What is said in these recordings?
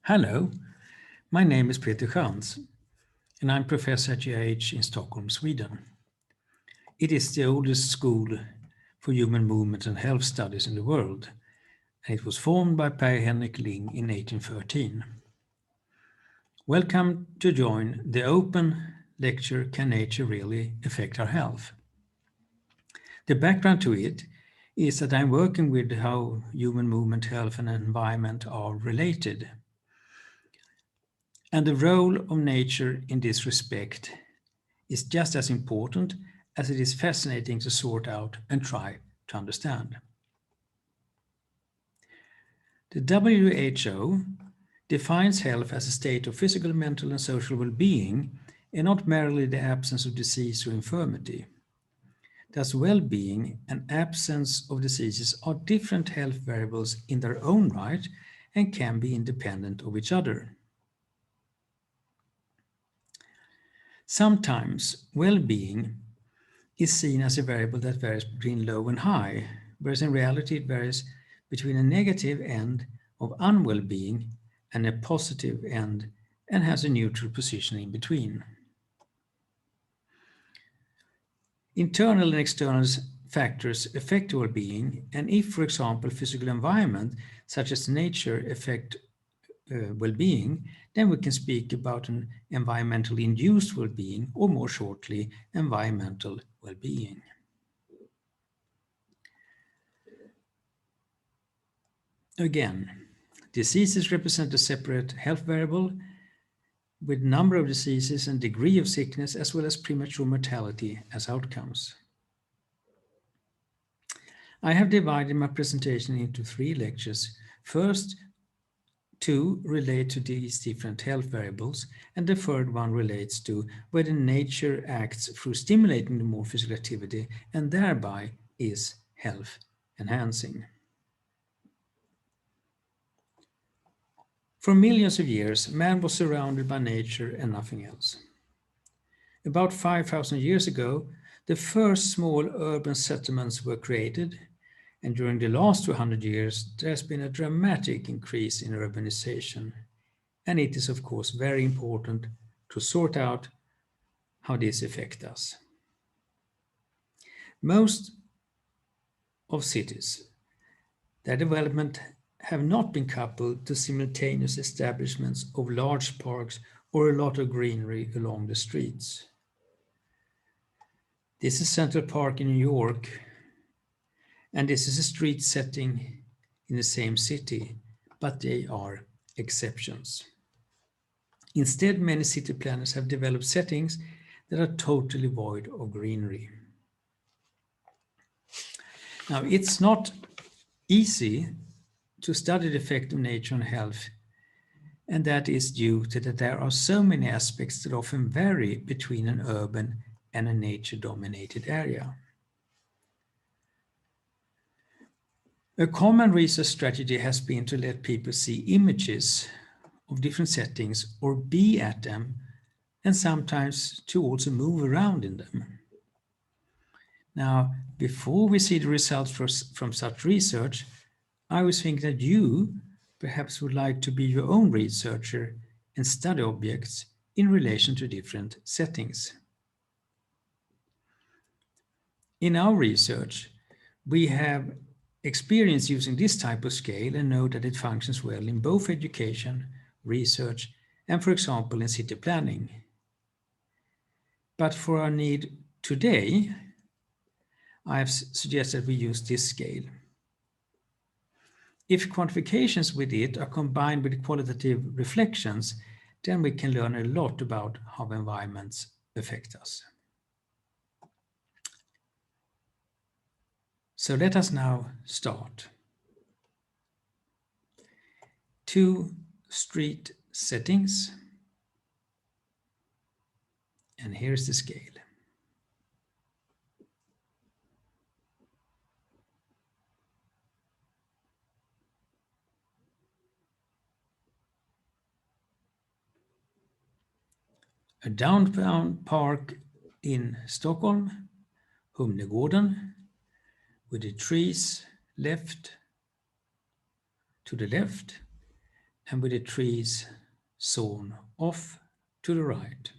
Hello, my name is Peter Schantz, and I'm professor at GIH in Stockholm, Sweden. It is the oldest school for human movement and health studies in the world, and it was formed by Per Henrik Ling in 1813. Welcome to join the open lecture, Can Nature Really Affect Our Health? The background to it is that I'm working with how human movement, health and environment are related. And the role of nature in this respect is just as important as it is fascinating to sort out and try to understand. The WHO defines health as a state of physical, mental and social well-being, and not merely the absence of disease or infirmity. Thus, well-being and absence of diseases are different health variables in their own right and can be independent of each other. Sometimes well-being is seen as a variable that varies between low and high, whereas in reality it varies between a negative end of unwell-being and a positive end and has a neutral position in between. Internal and external factors affect well-being, and if, for example, physical environment such as nature affect well-being, then we can speak about an environmentally induced well-being, or more shortly, environmental well-being. Again, diseases represent a separate health variable with number of diseases and degree of sickness, as well as premature mortality as outcomes. I have divided my presentation into 3 lectures. First, 2 relate to these different health variables, and the third one relates to whether nature acts through stimulating the more physical activity and thereby is health enhancing. For millions of years, man was surrounded by nature and nothing else. About 5,000 years ago, the first small urban settlements were created, and during the last 200 years, there has been a dramatic increase in urbanization, and it is of course very important to sort out how this affects us. Most of cities, their development have not been coupled to simultaneous establishments of large parks or a lot of greenery along the streets. This is Central Park in New York, and this is a street setting in the same city, but they are exceptions. Instead, many city planners have developed settings that are totally void of greenery. Now, it's not easy to study the effect of nature on health, and that is due to that there are so many aspects that often vary between an urban and a nature-dominated area. A common research strategy has been to let people see images of different settings or be at them, and sometimes to also move around in them. Now, before we see the results from such research, I was thinking that you perhaps would like to be your own researcher and study objects in relation to different settings. In our research, we have experience using this type of scale and know that it functions well in both education, research, and for example in city planning. But for our need today, I have suggested we use this scale. If quantifications with it are combined with qualitative reflections, then we can learn a lot about how environments affect us. So let us now start. 2 street settings, and here's the scale. A downtown park in Stockholm, Humlegården, with the trees to the left, and with the trees sawn off to the right.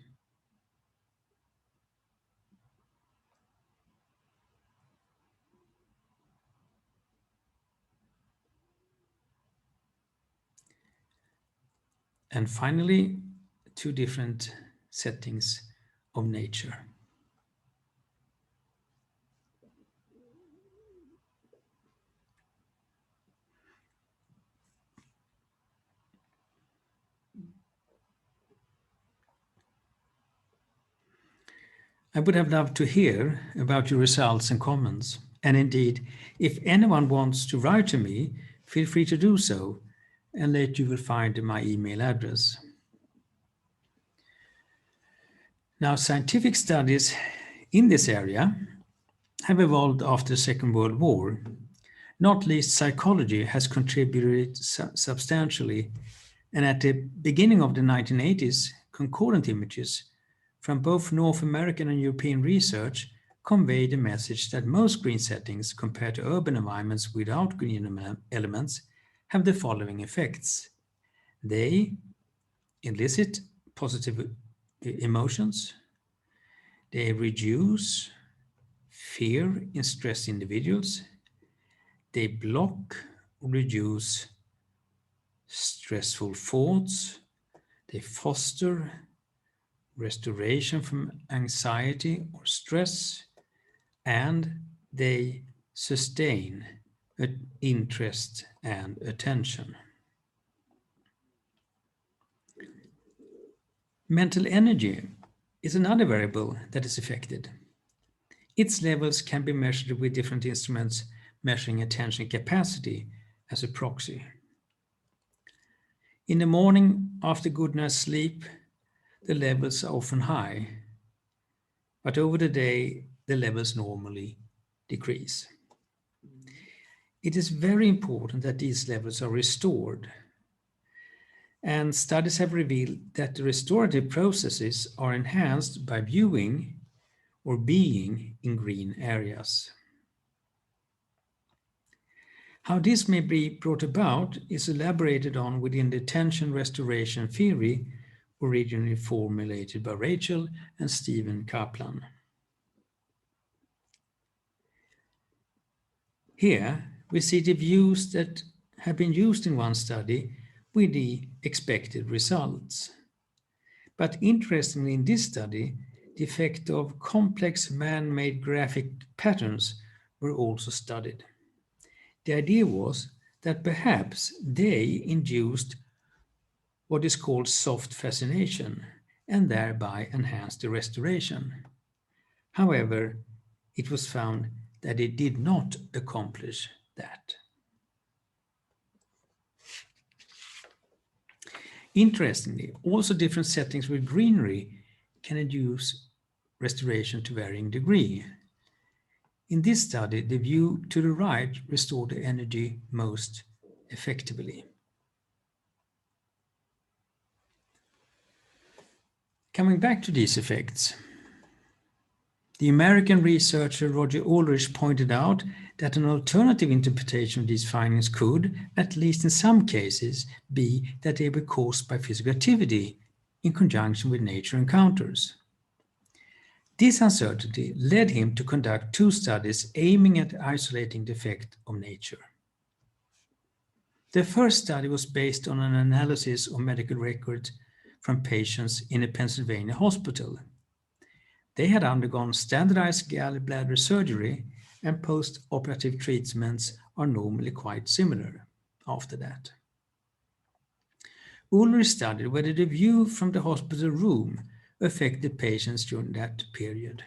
And finally, two different settings of nature. I would have loved to hear about your results and comments. And indeed, if anyone wants to write to me, feel free to do so, and later you will find my email address. Now, scientific studies in this area have evolved after the Second World War. Not least psychology has contributed substantially, and at the beginning of the 1980s, concordant images from both North American and European research conveyed the message that most green settings compared to urban environments without green elements have the following effects. They elicit positive emotions, they reduce fear in stressed individuals, they block or reduce stressful thoughts, they foster restoration from anxiety or stress, and they sustain interest and attention. Mental energy is another variable that is affected. Its levels can be measured with different instruments measuring attention capacity as a proxy. In the morning, after good night's sleep, the levels are often high, but over the day, the levels normally decrease. It is very important that these levels are restored, and studies have revealed that the restorative processes are enhanced by viewing or being in green areas. How this may be brought about is elaborated on within the attention restoration theory originally formulated by Rachel and Stephen Kaplan. Here we see the views that have been used in one study with the expected results. But interestingly, in this study, the effect of complex man-made graphic patterns were also studied. The idea was that perhaps they induced what is called soft fascination and thereby enhanced the restoration. However, it was found that it did not accomplish that. Interestingly, also different settings with greenery can induce restoration to varying degree. In this study, the view to the right restored the energy most effectively. Coming back to these effects, the American researcher Roger Ulrich pointed out that an alternative interpretation of these findings could, at least in some cases, be that they were caused by physical activity in conjunction with nature encounters. This uncertainty led him to conduct two studies aiming at isolating the effect of nature. The first study was based on an analysis of medical records from patients in a Pennsylvania hospital. They had undergone standardized gallbladder surgery, and post-operative treatments are normally quite similar after that. Ulrich studied whether the view from the hospital room affected patients during that period,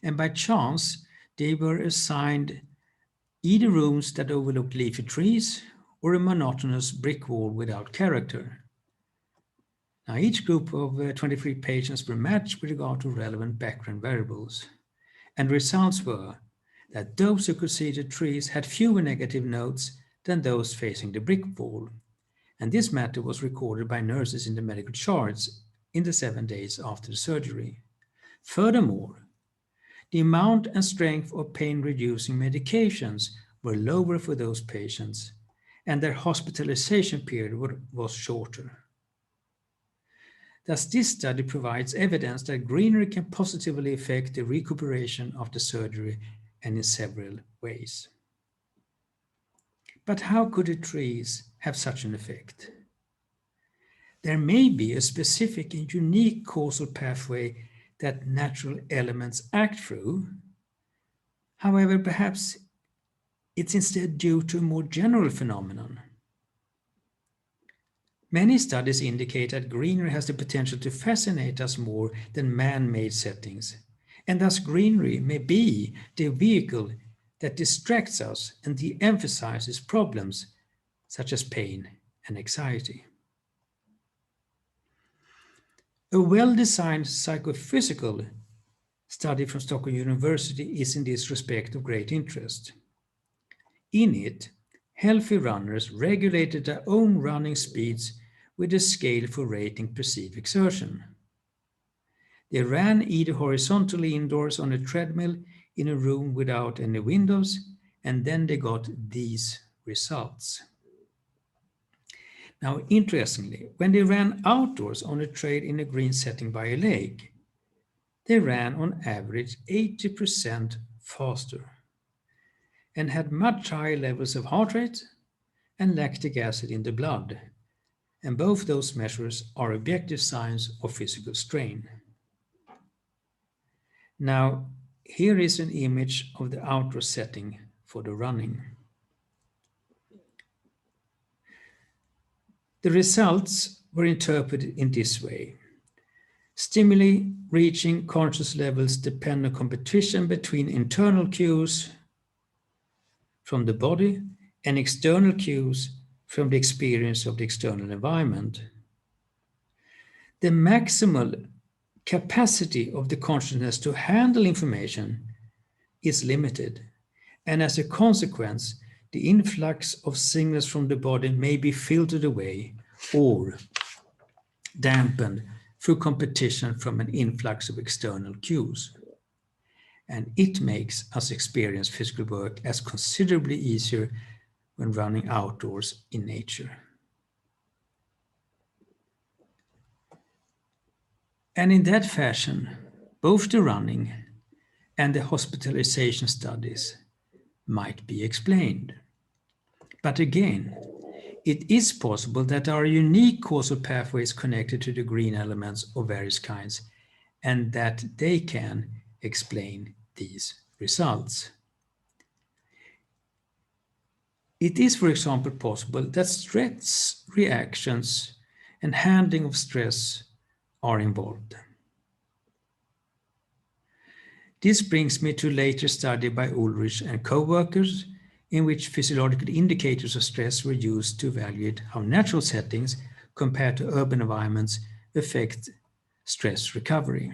and by chance they were assigned either rooms that overlooked leafy trees or a monotonous brick wall without character. Now, each group of 23 patients were matched with regard to relevant background variables, and the results were that those who could see the trees had fewer negative notes than those facing the brick wall, and this matter was recorded by nurses in the medical charts in the 7 days after the surgery. Furthermore, the amount and strength of pain-reducing medications were lower for those patients, and their hospitalization period was shorter. Thus, this study provides evidence that greenery can positively affect the recuperation after surgery and in several ways. But how could the trees have such an effect? There may be a specific and unique causal pathway that natural elements act through. However, perhaps it's instead due to a more general phenomenon. Many studies indicate that greenery has the potential to fascinate us more than man-made settings, and thus greenery may be the vehicle that distracts us and de-emphasizes problems such as pain and anxiety. A well-designed psychophysical study from Stockholm University is in this respect of great interest. In it, healthy runners regulated their own running speeds with a scale for rating perceived exertion. They ran either horizontally indoors on a treadmill in a room without any windows, and then they got these results. Now, interestingly, when they ran outdoors on a trail in a green setting by a lake, they ran on average 80% faster and had much higher levels of heart rate and lactic acid in the blood. And both those measures are objective signs of physical strain. Now, here is an image of the outdoor setting for the running. The results were interpreted in this way. Stimuli reaching conscious levels depend on competition between internal cues from the body and external cues from the experience of the external environment. The maximal capacity of the consciousness to handle information is limited, and as a consequence, the influx of signals from the body may be filtered away or dampened through competition from an influx of external cues. And it makes us experience physical work as considerably easier when running outdoors in nature. And in that fashion, both the running and the hospitalization studies might be explained. But again, it is possible that there are unique causal pathways connected to the green elements of various kinds, and that they can explain these results. It is, for example, possible that stress reactions and handling of stress are involved. This brings me to a later study by Ulrich and co-workers, in which physiological indicators of stress were used to evaluate how natural settings compared to urban environments affect stress recovery.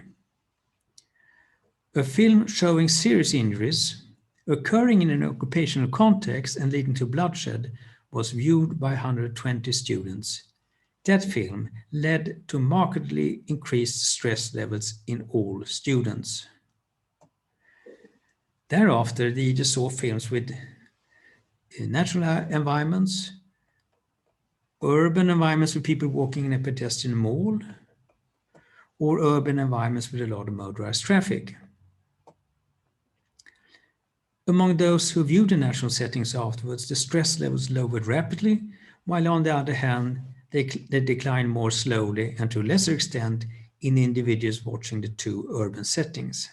A film showing serious injuries occurring in an occupational context and leading to bloodshed was viewed by 120 students. That film led to markedly increased stress levels in all students. Thereafter, they either saw films with natural environments, urban environments with people walking in a pedestrian mall, or urban environments with a lot of motorized traffic. Among those who viewed the natural settings afterwards, the stress levels lowered rapidly, while on the other hand, they declined more slowly and to a lesser extent in individuals watching the two urban settings.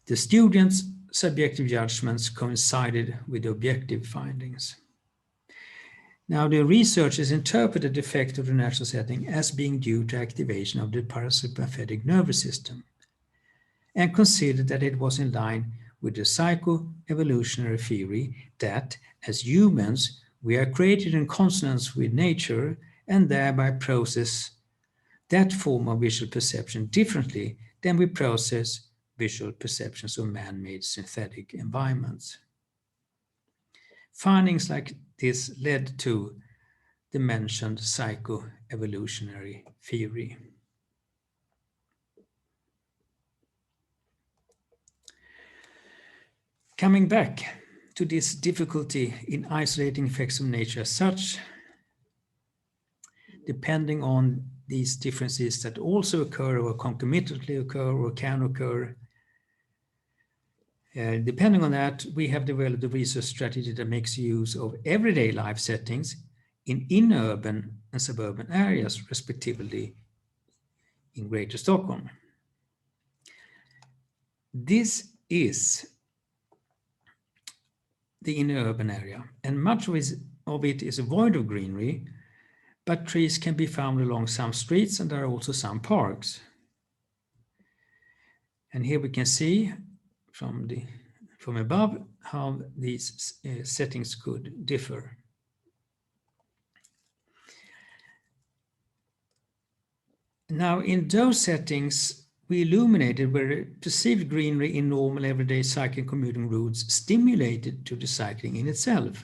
The students' subjective judgments coincided with the objective findings. Now, the researchers interpreted the effect of the natural setting as being due to activation of the parasympathetic nervous system and considered that it was in line with the psychoevolutionary theory that, as humans, we are created in consonance with nature and thereby process that form of visual perception differently than we process visual perceptions of man-made synthetic environments. Findings like this led to the mentioned psychoevolutionary theory. Coming back to this difficulty in isolating effects of nature as such, depending on these differences that also occur or concomitantly occur or can occur. Depending on that, we have developed a research strategy that makes use of everyday life settings in urban and suburban areas, respectively, in Greater Stockholm. This is the inner urban area, and much of it is void of greenery, but trees can be found along some streets, and there are also some parks. And here we can see from above how these settings could differ. Now, in those settings, we illuminated where perceived greenery in normal everyday cycling commuting routes stimulated to the cycling in itself.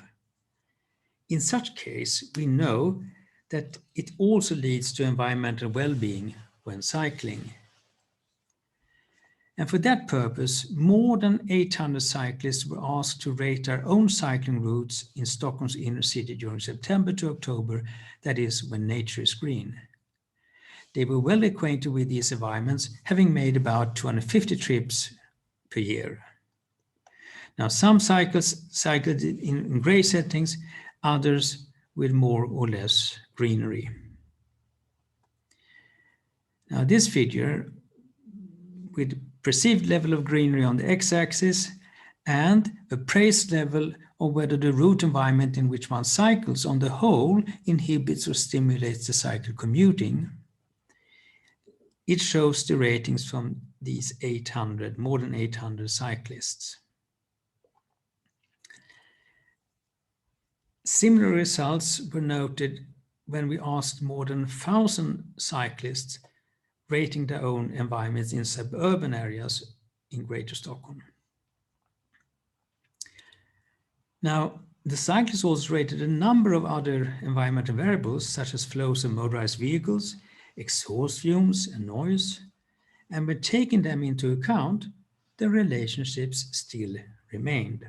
In such case, we know that it also leads to environmental well-being when cycling. And for that purpose, more than 800 cyclists were asked to rate their own cycling routes in Stockholm's inner city during September to October, that is, when nature is green. They were well acquainted with these environments, having made about 250 trips per year. Now, some cycled in grey settings, others with more or less greenery. Now, this figure with perceived level of greenery on the x-axis and appraised level of whether the route environment in which one cycles on the whole inhibits or stimulates the cycle commuting. It shows the ratings from these more than 800 cyclists. Similar results were noted when we asked more than 1,000 cyclists rating their own environments in suburban areas in Greater Stockholm. Now, the cyclists also rated a number of other environmental variables, such as flows of motorized vehicles, exhaust fumes and noise, and when taking them into account, the relationships still remained.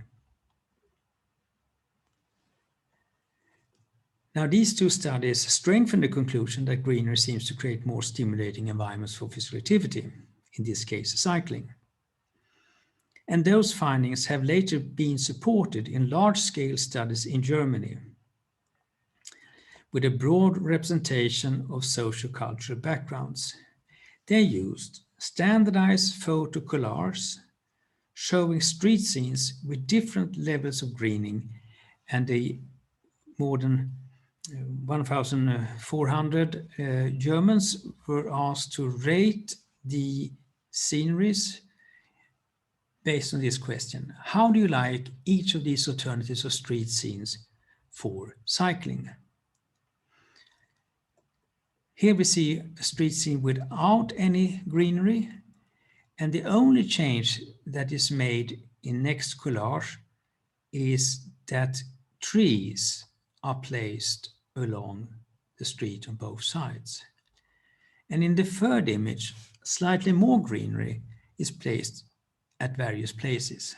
Now, these two studies strengthen the conclusion that greenery seems to create more stimulating environments for physical activity, in this case, cycling. And those findings have later been supported in large-scale studies in Germany, with a broad representation of socio-cultural backgrounds. They used standardized photo collages showing street scenes with different levels of greening, and the more than 1,400 Germans were asked to rate the sceneries based on this question. How do you like each of these alternatives of street scenes for cycling? Here we see a street scene without any greenery, and the only change that is made in next collage is that trees are placed along the street on both sides. And in the third image, slightly more greenery is placed at various places.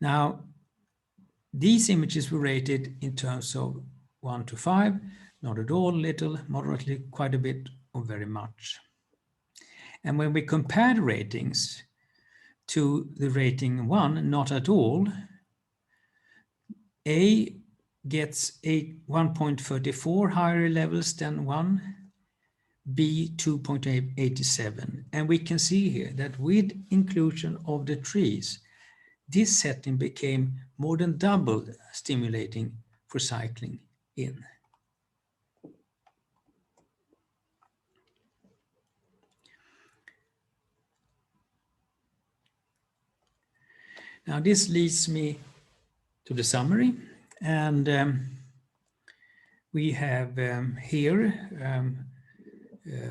Now, these images were rated in terms of 1 to 5, not at all, little, moderately, quite a bit, or very much. And when we compare the ratings to the rating 1, not at all, A gets 1.34 higher levels than 1, B 2.87. And we can see here that with inclusion of the trees, this setting became more than double stimulating for cycling in. Now this leads me to the summary, and we have here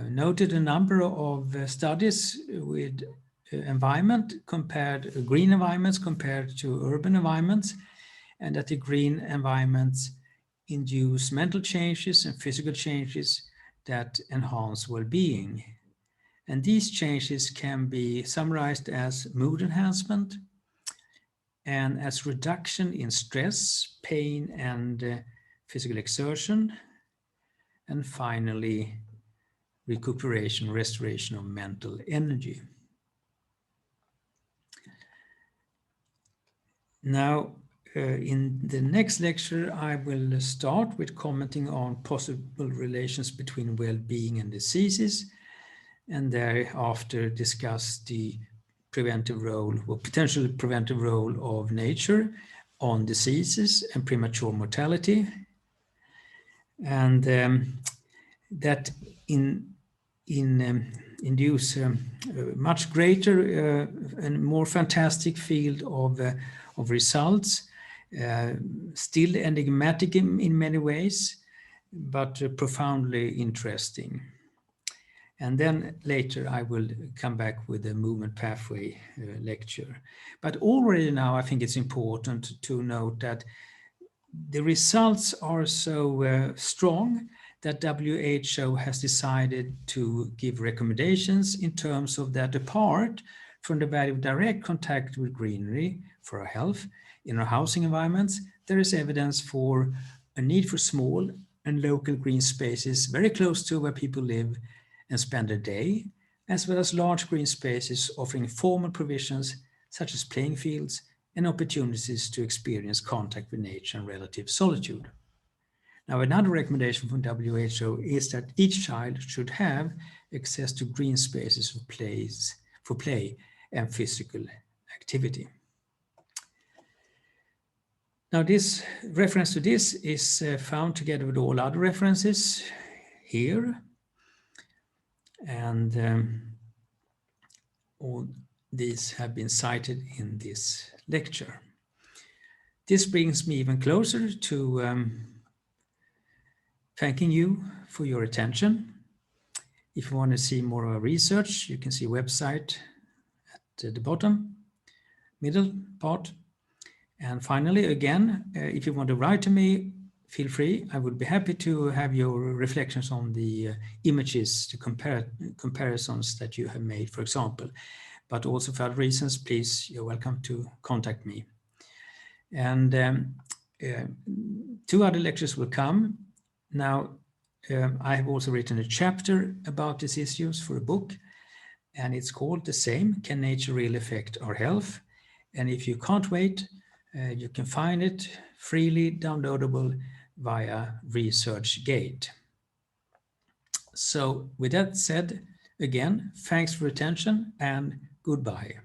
noted a number of studies with green environments compared to urban environments, and that the green environments induce mental changes and physical changes that enhance well-being. And these changes can be summarized as mood enhancement, and as reduction in stress, pain, and physical exertion, and finally recuperation, restoration of mental energy. Now, in the next lecture, I will start with commenting on possible relations between well-being and diseases, and thereafter discuss the preventive role or potential preventive role of nature on diseases and premature mortality, and that induce a much greater and more fantastic field of results, still enigmatic in many ways, but profoundly interesting. And then later I will come back with the movement pathway lecture. But already now I think it's important to note that the results are so strong that WHO has decided to give recommendations in terms of that apart from the value of direct contact with greenery for our health in our housing environments, there is evidence for a need for small and local green spaces very close to where people live and spend their day, as well as large green spaces offering formal provisions such as playing fields and opportunities to experience contact with nature and relative solitude. Now, another recommendation from WHO is that each child should have access to green spaces for play and physical activity. Now, this reference to this is found together with all other references here, and all these have been cited in this lecture. This brings me even closer to thanking you for your attention. If you want to see more of our research, you can see website at the bottom, middle part. And finally, again, if you want to write to me, feel free. I would be happy to have your reflections on the images, the comparisons that you have made, for example. But also for other reasons, please, you're welcome to contact me. And 2 other lectures will come. Now, I have also written a chapter about these issues for a book, and it's called the same, Can Nature Really Affect Our Health? And if you can't wait, you can find it freely downloadable via ResearchGate. So with that said, again, thanks for attention and goodbye.